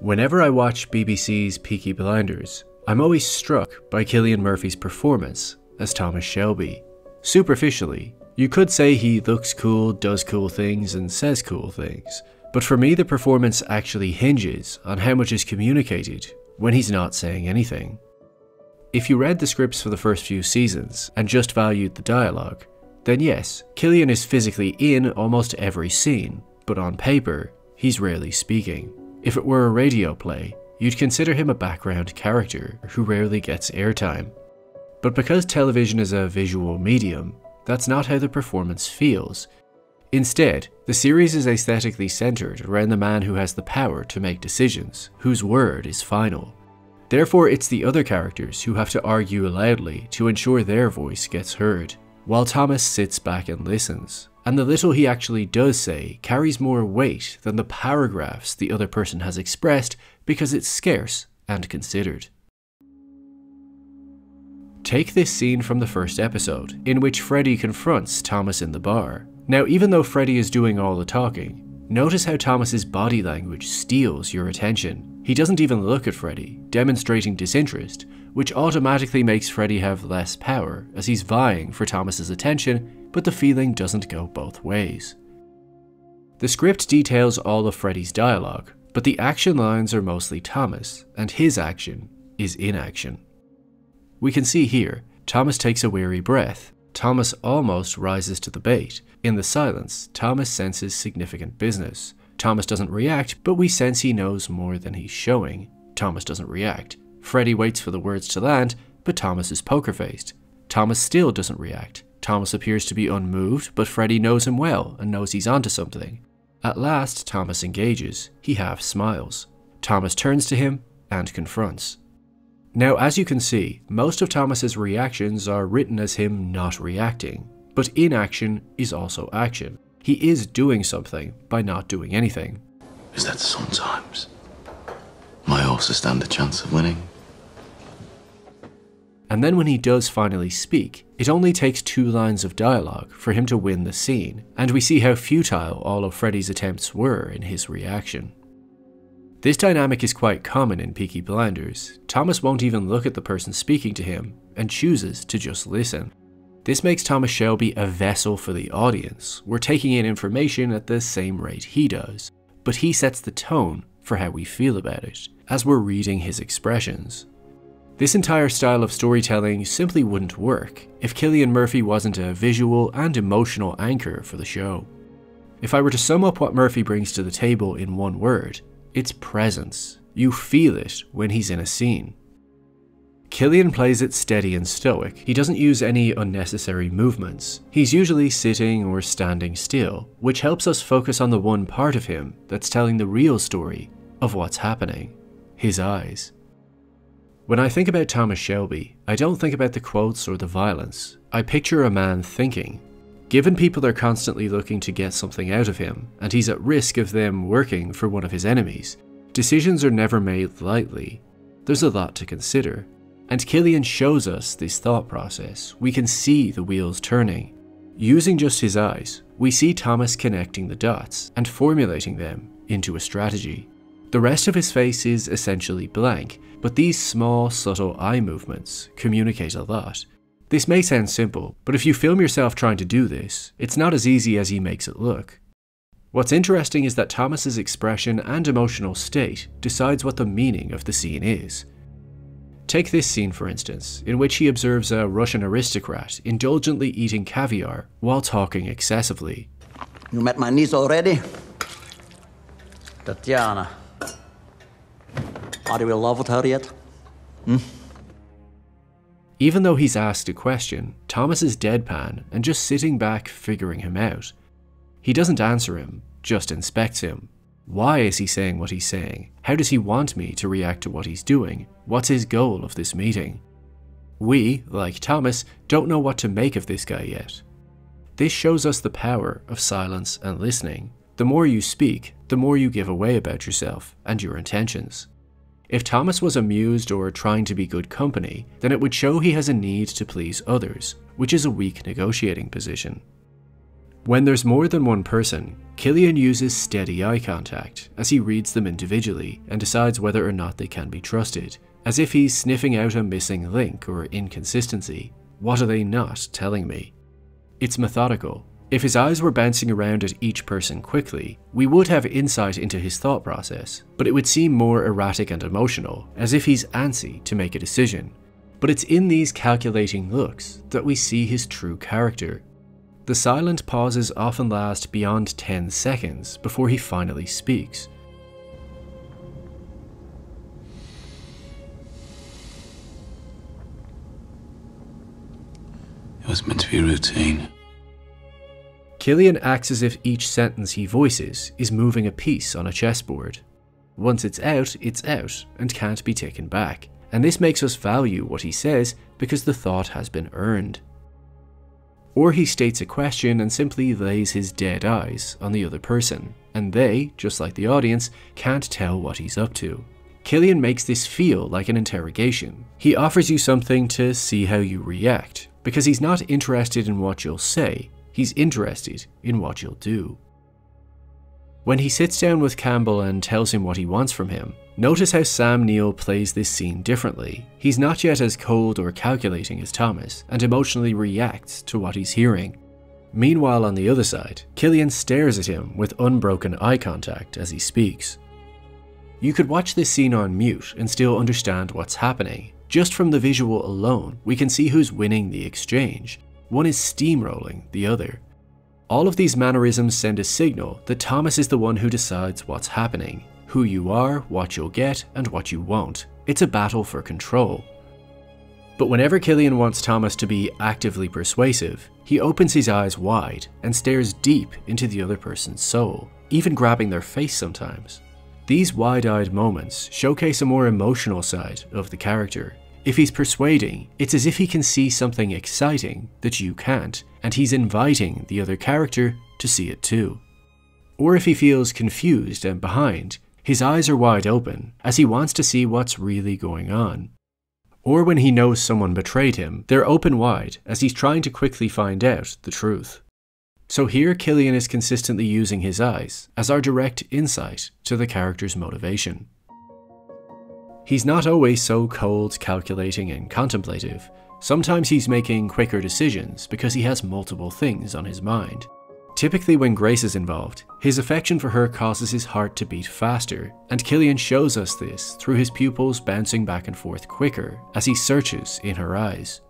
Whenever I watch BBC's Peaky Blinders, I'm always struck by Cillian Murphy's performance as Thomas Shelby. Superficially, you could say he looks cool, does cool things, and says cool things, but for me the performance actually hinges on how much is communicated when he's not saying anything. If you read the scripts for the first few seasons and just valued the dialogue, then yes, Cillian is physically in almost every scene, but on paper, he's rarely speaking. If it were a radio play, you'd consider him a background character who rarely gets airtime. But because television is a visual medium, that's not how the performance feels. Instead, the series is aesthetically centered around the man who has the power to make decisions, whose word is final. Therefore, it's the other characters who have to argue loudly to ensure their voice gets heard, while Thomas sits back and listens. And the little he actually does say carries more weight than the paragraphs the other person has expressed because it's scarce and considered. Take this scene from the first episode, in which Freddy confronts Thomas in the bar. Now, even though Freddy is doing all the talking, notice how Thomas's body language steals your attention. He doesn't even look at Freddy, demonstrating disinterest, which automatically makes Freddy have less power as he's vying for Thomas's attention, but the feeling doesn't go both ways. The script details all of Freddy's dialogue, but the action lines are mostly Thomas, and his action is inaction. We can see here, Thomas takes a weary breath. Thomas almost rises to the bait. In the silence, Thomas senses significant business. Thomas doesn't react, but we sense he knows more than he's showing. Thomas doesn't react. Freddy waits for the words to land, but Thomas is poker-faced. Thomas still doesn't react. Thomas appears to be unmoved, but Freddy knows him well and knows he's onto something. At last, Thomas engages. He half smiles. Thomas turns to him and confronts. Now, as you can see, most of Thomas's reactions are written as him not reacting, but inaction is also action. He is doing something by not doing anything. Is that sometimes my horses stand a chance of winning? And then when he does finally speak, it only takes 2 lines of dialogue for him to win the scene, and we see how futile all of Freddy's attempts were in his reaction. This dynamic is quite common in Peaky Blinders. Thomas won't even look at the person speaking to him, and chooses to just listen. This makes Thomas Shelby a vessel for the audience. We're taking in information at the same rate he does, but he sets the tone for how we feel about it, as we're reading his expressions. This entire style of storytelling simply wouldn't work if Cillian Murphy wasn't a visual and emotional anchor for the show. If I were to sum up what Murphy brings to the table in one word, it's presence. You feel it when he's in a scene. Cillian plays it steady and stoic. He doesn't use any unnecessary movements. He's usually sitting or standing still, which helps us focus on the one part of him that's telling the real story of what's happening: his eyes. When I think about Thomas Shelby, I don't think about the quotes or the violence. I picture a man thinking. Given people are constantly looking to get something out of him, and he's at risk of them working for one of his enemies, decisions are never made lightly. There's a lot to consider. And Cillian shows us this thought process. We can see the wheels turning. Using just his eyes, we see Thomas connecting the dots and formulating them into a strategy. The rest of his face is essentially blank, but these small, subtle eye movements communicate a lot. This may sound simple, but if you film yourself trying to do this, it's not as easy as he makes it look. What's interesting is that Thomas's expression and emotional state decides what the meaning of the scene is. Take this scene for instance, in which he observes a Russian aristocrat indulgently eating caviar while talking excessively. You met my niece already? Tatiana. Are you in love with her yet? Even though he's asked a question, Thomas is deadpan and just sitting back figuring him out. He doesn't answer him, just inspects him. Why is he saying what he's saying? How does he want me to react to what he's doing? What's his goal of this meeting? We, like Thomas, don't know what to make of this guy yet. This shows us the power of silence and listening. The more you speak, the more you give away about yourself and your intentions. If Thomas was amused or trying to be good company, then it would show he has a need to please others, which is a weak negotiating position. When there's more than one person, Cillian uses steady eye contact as he reads them individually and decides whether or not they can be trusted, as if he's sniffing out a missing link or inconsistency. What are they not telling me? It's methodical. If his eyes were bouncing around at each person quickly, we would have insight into his thought process, but it would seem more erratic and emotional, as if he's antsy to make a decision. But it's in these calculating looks that we see his true character. The silent pauses often last beyond 10 seconds before he finally speaks. It was meant to be routine. Cillian acts as if each sentence he voices is moving a piece on a chessboard. Once it's out and can't be taken back, and this makes us value what he says because the thought has been earned. Or he states a question and simply lays his dead eyes on the other person, and they, just like the audience, can't tell what he's up to. Cillian makes this feel like an interrogation. He offers you something to see how you react, because he's not interested in what you'll say, he's interested in what you'll do. When he sits down with Campbell and tells him what he wants from him, notice how Sam Neill plays this scene differently. He's not yet as cold or calculating as Thomas, and emotionally reacts to what he's hearing. Meanwhile, on the other side, Cillian stares at him with unbroken eye contact as he speaks. You could watch this scene on mute and still understand what's happening. Just from the visual alone, we can see who's winning the exchange. One is steamrolling the other. All of these mannerisms send a signal that Thomas is the one who decides what's happening, who you are, what you'll get, and what you won't. It's a battle for control. But whenever Cillian wants Thomas to be actively persuasive, he opens his eyes wide and stares deep into the other person's soul, even grabbing their face sometimes. These wide-eyed moments showcase a more emotional side of the character. If he's persuading, it's as if he can see something exciting that you can't, and he's inviting the other character to see it too. Or if he feels confused and behind, his eyes are wide open, as he wants to see what's really going on. Or when he knows someone betrayed him, they're open wide, as he's trying to quickly find out the truth. So here Cillian is consistently using his eyes as our direct insight to the character's motivation. He's not always so cold, calculating, and contemplative. Sometimes he's making quicker decisions because he has multiple things on his mind. Typically when Grace is involved, his affection for her causes his heart to beat faster, and Cillian shows us this through his pupils bouncing back and forth quicker as he searches in her eyes.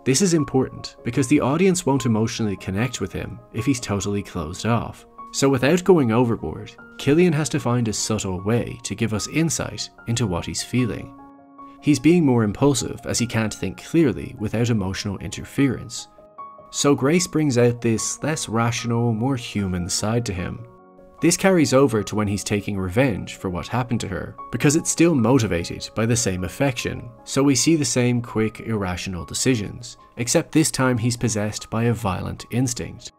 This is important because the audience won't emotionally connect with him if he's totally closed off. So without going overboard, Cillian has to find a subtle way to give us insight into what he's feeling. He's being more impulsive as he can't think clearly without emotional interference. So Grace brings out this less rational, more human side to him. This carries over to when he's taking revenge for what happened to her, because it's still motivated by the same affection, so we see the same quick, irrational decisions, except this time he's possessed by a violent instinct.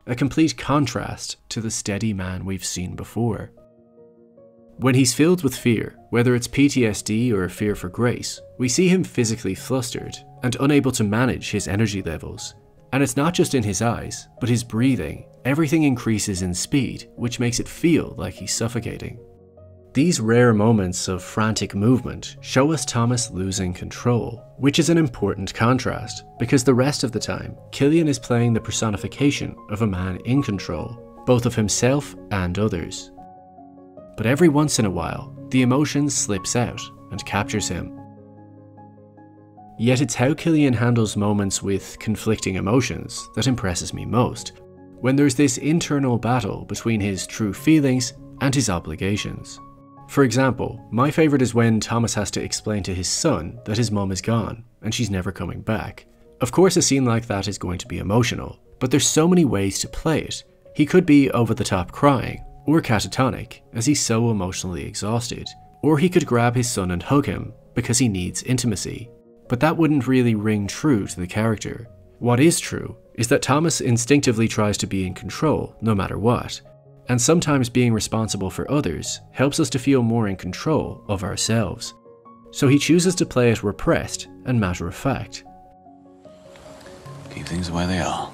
A complete contrast to the steady man we've seen before. When he's filled with fear, whether it's PTSD or a fear for Grace, we see him physically flustered and unable to manage his energy levels. And it's not just in his eyes, but his breathing. Everything increases in speed, which makes it feel like he's suffocating. These rare moments of frantic movement show us Thomas losing control, which is an important contrast, because the rest of the time, Cillian is playing the personification of a man in control, both of himself and others. But every once in a while, the emotion slips out and captures him. Yet it's how Cillian handles moments with conflicting emotions that impresses me most, when there's this internal battle between his true feelings and his obligations. For example, my favourite is when Thomas has to explain to his son that his mum is gone and she's never coming back. Of course a scene like that is going to be emotional, but there's so many ways to play it. He could be over the top crying, or catatonic as he's so emotionally exhausted, or he could grab his son and hug him because he needs intimacy. But that wouldn't really ring true to the character. What is true is that Thomas instinctively tries to be in control no matter what, and sometimes being responsible for others helps us to feel more in control of ourselves. So he chooses to play it repressed and matter of fact. Keep things the way they are.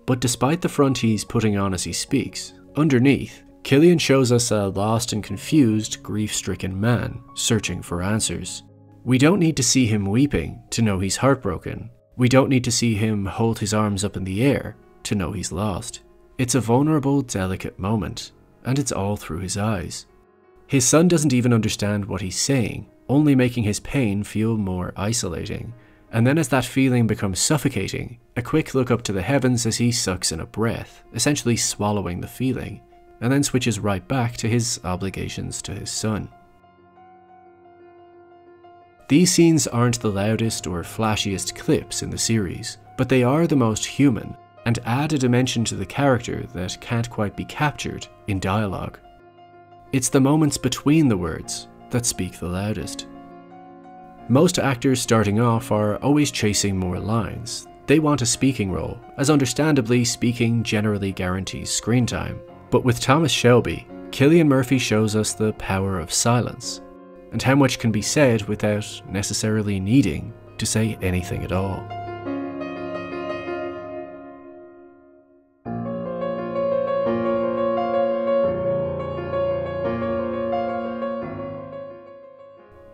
But despite the front he's putting on as he speaks, underneath, Cillian shows us a lost and confused, grief-stricken man searching for answers. We don't need to see him weeping to know he's heartbroken. We don't need to see him hold his arms up in the air to know he's lost. It's a vulnerable, delicate moment, and it's all through his eyes. His son doesn't even understand what he's saying, only making his pain feel more isolating. And then as that feeling becomes suffocating, a quick look up to the heavens as he sucks in a breath, essentially swallowing the feeling, and then switches right back to his obligations to his son. These scenes aren't the loudest or flashiest clips in the series, but they are the most human, and add a dimension to the character that can't quite be captured in dialogue. It's the moments between the words that speak the loudest. Most actors starting off are always chasing more lines. They want a speaking role, as understandably speaking generally guarantees screen time. But with Thomas Shelby, Cillian Murphy shows us the power of silence, and how much can be said without necessarily needing to say anything at all.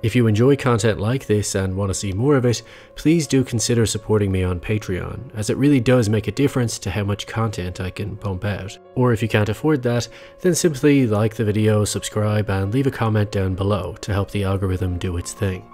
If you enjoy content like this and want to see more of it, please do consider supporting me on Patreon, as it really does make a difference to how much content I can pump out. Or if you can't afford that, then simply like the video, subscribe, and leave a comment down below to help the algorithm do its thing.